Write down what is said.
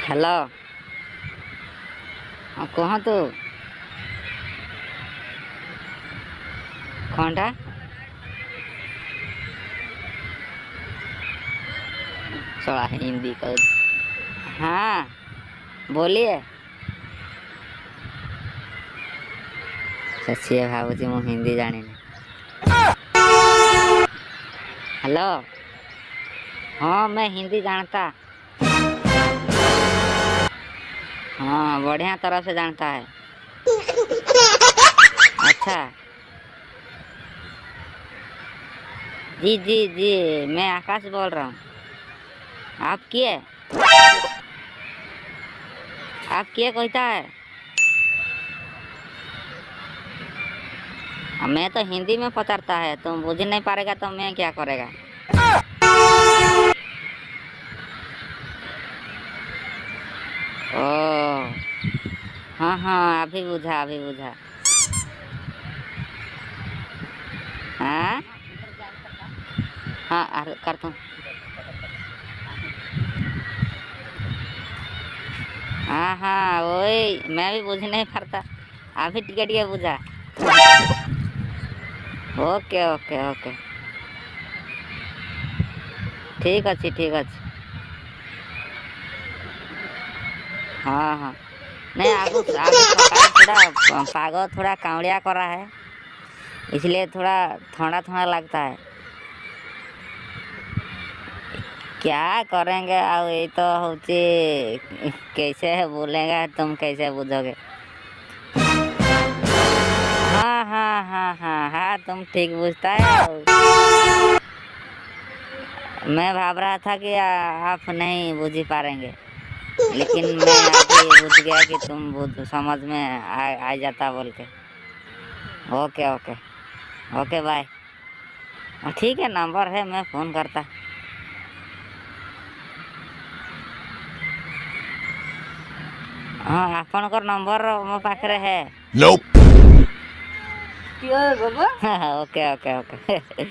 Hello. कहाँ तू कौनटा थोड़ा हिंदी का। हाँ बोलिए। सच्ची भावुची मु हिंदी जानी। हेलो। हाँ मैं हिंदी जानता। हाँ बढ़िया तरह से जानता है। अच्छा जी जी जी मैं आकाश बोल रहा हूँ। आप किए कहता है। मैं तो हिंदी में पकड़ता है, तुम बुझ नहीं पाएगा तो मैं क्या करेगा। ओ हाँ हाँ अभी बुझा। हाँ हाँ करता हूँ। हाँ हाँ वही मैं भी बुझ नहीं पाता। अभी टिकट ये बुझा। ओके ओके ओके ठीक अच्छी। हाँ हाँ नहीं आगू आगू सकाल थोड़ा पाग थोड़ा कावड़िया करा है, इसलिए थोड़ा ठंडा ठंडा लगता है। क्या करेंगे अब ये तो होती कैसे है बोलेगा, तुम कैसे बुझोगे। हाँ तुम ठीक बुझता है। मैं भाब रहा था कि आप नहीं बुझ ही पाएंगे, लेकिन मैं अभी बुझ गया कि तुम बुझ समझ में आ जाता बोल के। Okay okay okay bye. ठीक है नंबर है मैं फ़ोन करता। हाँ आपनकर नंबर मो पाखरे है। Nope. Okay okay okay